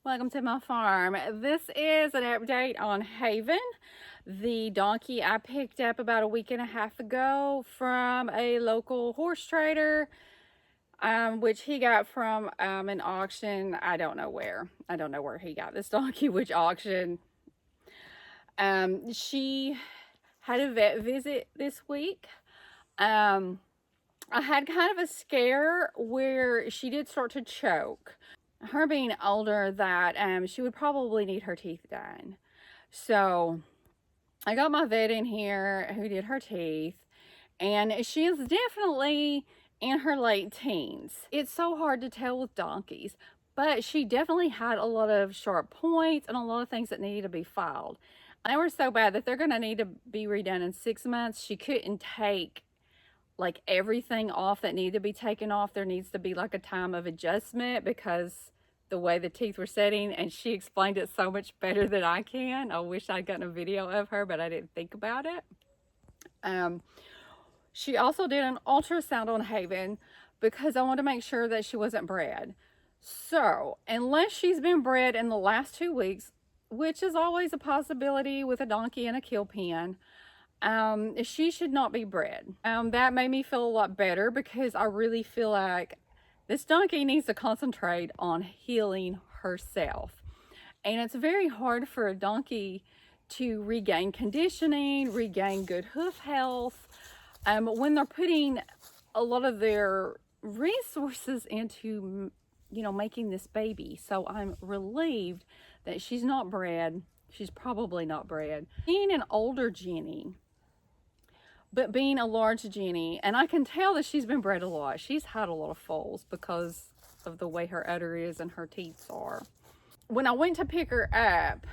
Welcome to my farm. This is an update on Haven, the donkey I picked up about a week and a half ago from a local horse trader, which he got from an auction. I don't know where. I don't know where he got this donkey, which auction. She had a vet visit this week. I had kind of a scare where she did start to choke. Her being older, that she would probably need her teeth done. So I got my vet in here who did her teeth, and she is definitely in her late teens. It's so hard to tell with donkeys, but she definitely had a lot of sharp points and a lot of things that needed to be filed. And they were so bad that they're going to need to be redone in 6 months. She couldn't take like everything off that needed to be taken off. There needs to be like a time of adjustment because the way the teeth were setting, and she explained it so much better than I can. I wish I'd gotten a video of her, but I didn't think about it. She also did an ultrasound on Haven because I wanted to make sure that she wasn't bred. So unless she's been bred in the last 2 weeks, which is always a possibility with a donkey in a kill pen, she should not be bred. That made me feel a lot better because I really feel like this donkey needs to concentrate on healing herself. And it's very hard for a donkey to regain conditioning, regain good hoof health, when they're putting a lot of their resources into, making this baby. So I'm relieved that she's not bred. She's probably not bred. Being an older Jenny, but being a large Jenny, and I can tell that she's been bred a lot. She's had a lot of foals because of the way her udder is and her teeth are. When I went to pick her up,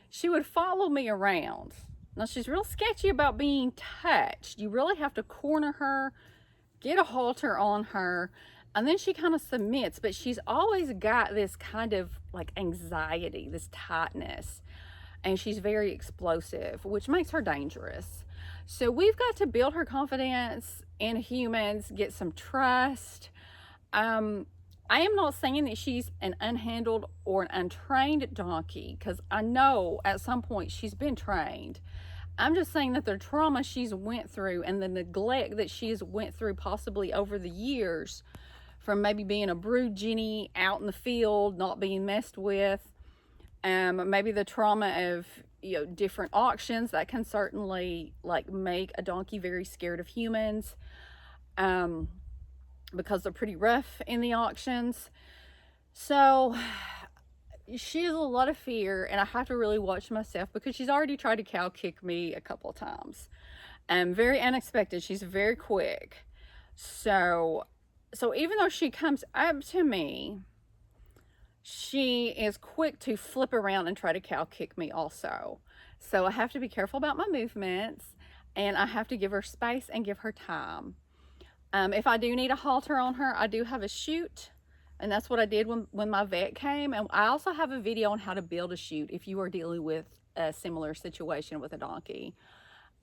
she would follow me around. Now, she's real sketchy about being touched. You really have to corner her, get a halter on her, and then she kind of submits, but she's always got this kind of like anxiety, this tightness, and she's very explosive, which makes her dangerous. So we've got to build her confidence in humans, get some trust. I am not saying that she's an unhandled or an untrained donkey, because I know at some point she's been trained. I'm just saying that the trauma she's went through and the neglect that she's went through possibly over the years, from maybe being a brood Jenny out in the field, not being messed with, maybe the trauma of different auctions, that can certainly like make a donkey very scared of humans, because they're pretty rough in the auctions. So she has a lot of fear, and I have to really watch myself because she's already tried to cow kick me a couple of times. Very unexpected. She's very quick. So even though she comes up to me, she is quick to flip around and try to cow kick me also. So I have to be careful about my movements, and I have to give her space and give her time. If I do need a halter on her, I do have a chute, and that's what I did when my vet came. And I also have a video on how to build a chute if you are dealing with a similar situation with a donkey.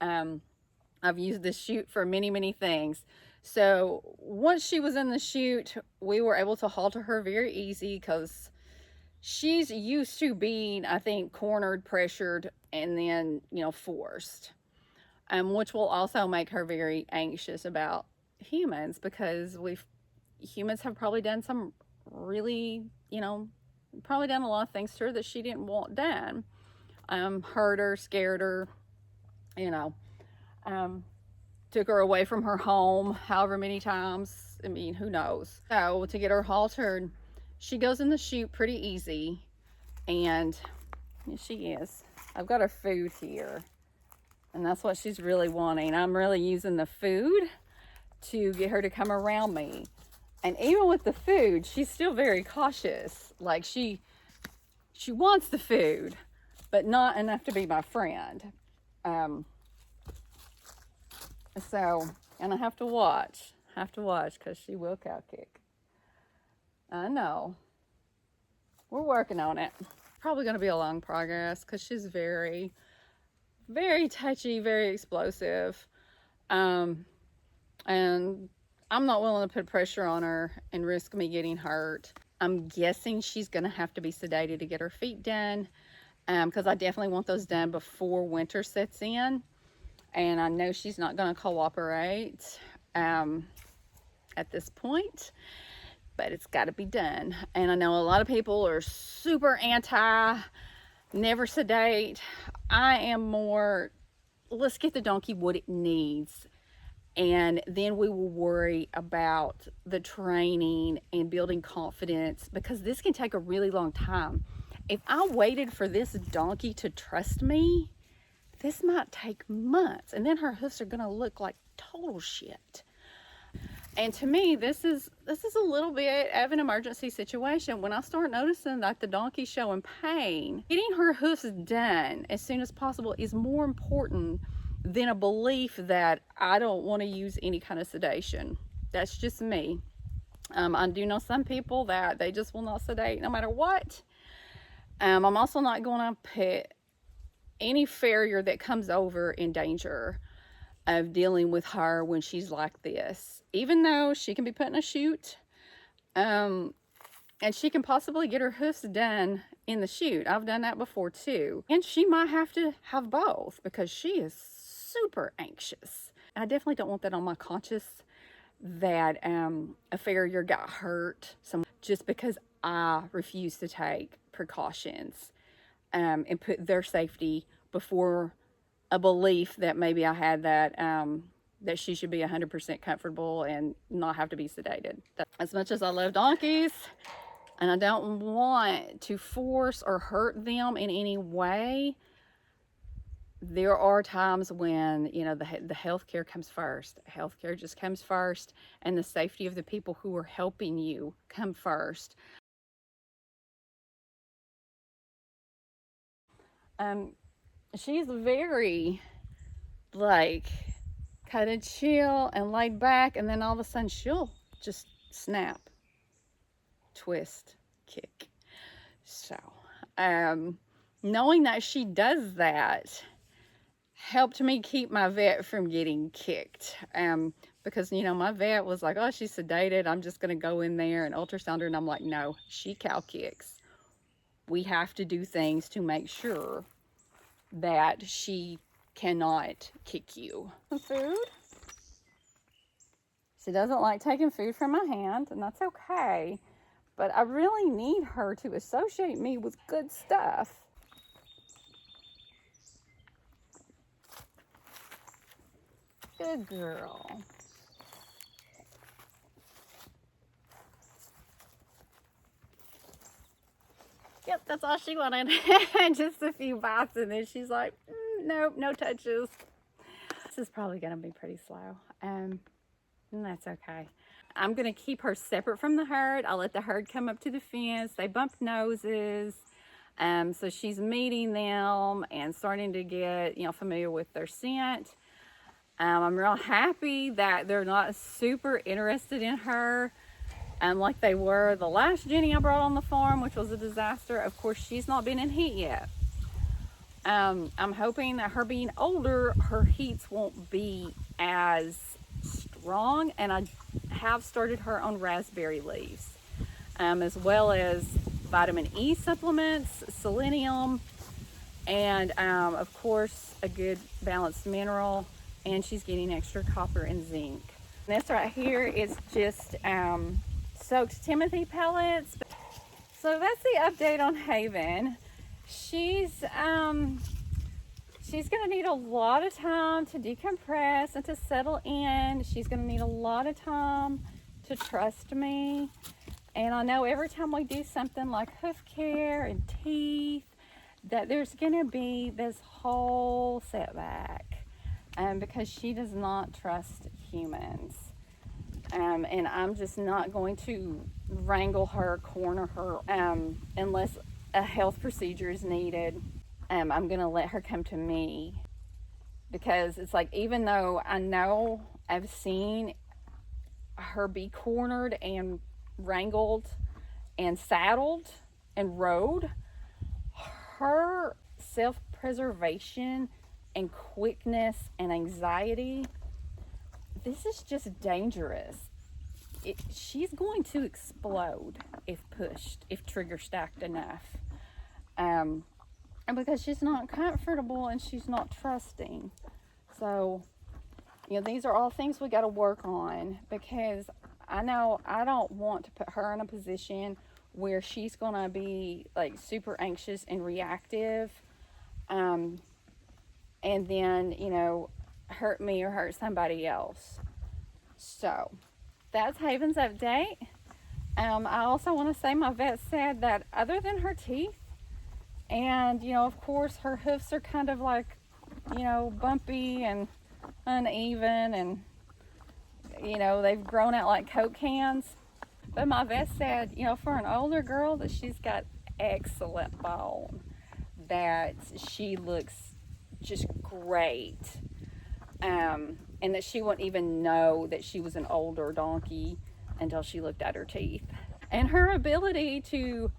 I've used this chute for many things. So once she was in the chute, we were able to halter her very easy because she's used to being, I think, cornered, pressured, and then, forced, which will also make her very anxious about humans, because humans have probably done some really, probably done a lot of things to her that she didn't want done. Hurt her, scared her, took her away from her home however many times. I mean, who knows? So to get her haltered, she goes in the chute pretty easy, and here she is. I've got her food here, and that's what she's really wanting. I'm really using the food to get her to come around me. And even with the food, she's still very cautious. Like she wants the food, but not enough to be my friend. And I have to watch because she will cow kick. I know. We're working on it. Probably going to be a long progress because she's very, very touchy, very explosive. And I'm not willing to put pressure on her and risk me getting hurt. I'm guessing she's going to have to be sedated to get her feet done, because I definitely want those done before winter sets in. And I know she's not going to cooperate at this point, but it's got to be done. And I know a lot of people are super anti, never sedate. I am more, let's get the donkey what it needs, and then we will worry about the training and building confidence, because this can take a really long time. If I waited for this donkey to trust me, this might take months, and then her hoofs are going to look like total shit. And to me, this is a little bit of an emergency situation. When I start noticing that the donkey's showing pain, getting her hoofs done as soon as possible is more important than a belief that I don't want to use any kind of sedation. That's just me. I do know some people that they just will not sedate no matter what. I'm also not going to put any farrier that comes over in danger of dealing with her when she's like this, even though she can be put in a chute, and she can possibly get her hoofs done in the chute. I've done that before too, and she might have to have both because she is super anxious. I definitely don't want that on my conscience, that a farrier got hurt just because I refuse to take precautions and put their safety before a belief that maybe I had that that she should be 100% comfortable and not have to be sedated. As much as I love donkeys, and I don't want to force or hurt them in any way, there are times when, you know, the healthcare comes first. Healthcare just comes first, and the safety of the people who are helping you come first. She's very, like, kind of chill and laid back, and then all of a sudden she'll just snap, twist, kick. So, knowing that she does that helped me keep my vet from getting kicked. Because, you know, my vet was like, oh, she's sedated, I'm just going to go in there and ultrasound her. And I'm like, no, she cow kicks. We have to do things to make sure that she cannot kick you. Food. She doesn't like taking food from my hand, and that's okay. But I really need her to associate me with good stuff. Good girl. Yep, that's all she wanted. Just a few bites, and then she's like, nope, no touches. This is probably going to be pretty slow, and that's okay. I'm going to keep her separate from the herd. I'll let the herd come up to the fence. They bump noses, so she's meeting them and starting to get, you know, familiar with their scent. I'm real happy that they're not super interested in her like they were the last Jenny I brought on the farm, which was a disaster. Of course, she's not been in heat yet. I'm hoping that her being older, her heats won't be as strong, and I have started her on raspberry leaves, as well as vitamin E supplements, selenium, and of course a good balanced mineral, and she's getting extra copper and zinc. This right here is just soaked Timothy pellets. So that's the update on Haven. She's going to need a lot of time to decompress and to settle in. She's going to need a lot of time to trust me. And I know every time we do something like hoof care and teeth, that there's going to be this whole setback, because she does not trust humans. And I'm just not going to wrangle her, corner her, unless a health procedure is needed. I'm going to let her come to me, because it's like, even though I know I've seen her be cornered and wrangled and saddled and rode, her self-preservation and quickness and anxiety, this is just dangerous. she's going to explode if pushed, if trigger stacked enough. And because she's not comfortable and she's not trusting. So, these are all things we got to work on, because I know I don't want to put her in a position where she's going to be like super anxious and reactive, and then, hurt me or hurt somebody else. So that's Haven's update. I also want to say my vet said that other than her teeth, and, of course her hoofs are kind of like, bumpy and uneven, and, they've grown out like Coke cans. But my vet said, for an older girl, that she's got excellent bone, that she looks just great, and that she wouldn't even know that she was an older donkey until she looked at her teeth. And her ability to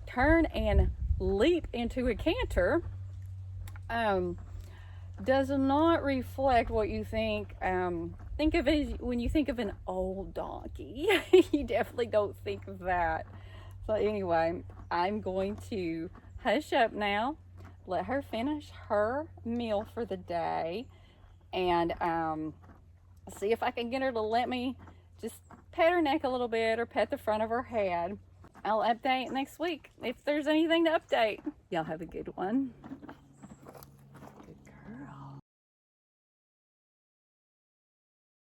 turn and leap into a canter does not reflect what you think. Think of it when you think of an old donkey. You definitely don't think of that. So anyway, I'm going to hush up now, let her finish her meal for the day, and see if I can get her to let me just pet her neck a little bit or pet the front of her head. I'll update next week if there's anything to update. Y'all have a good one.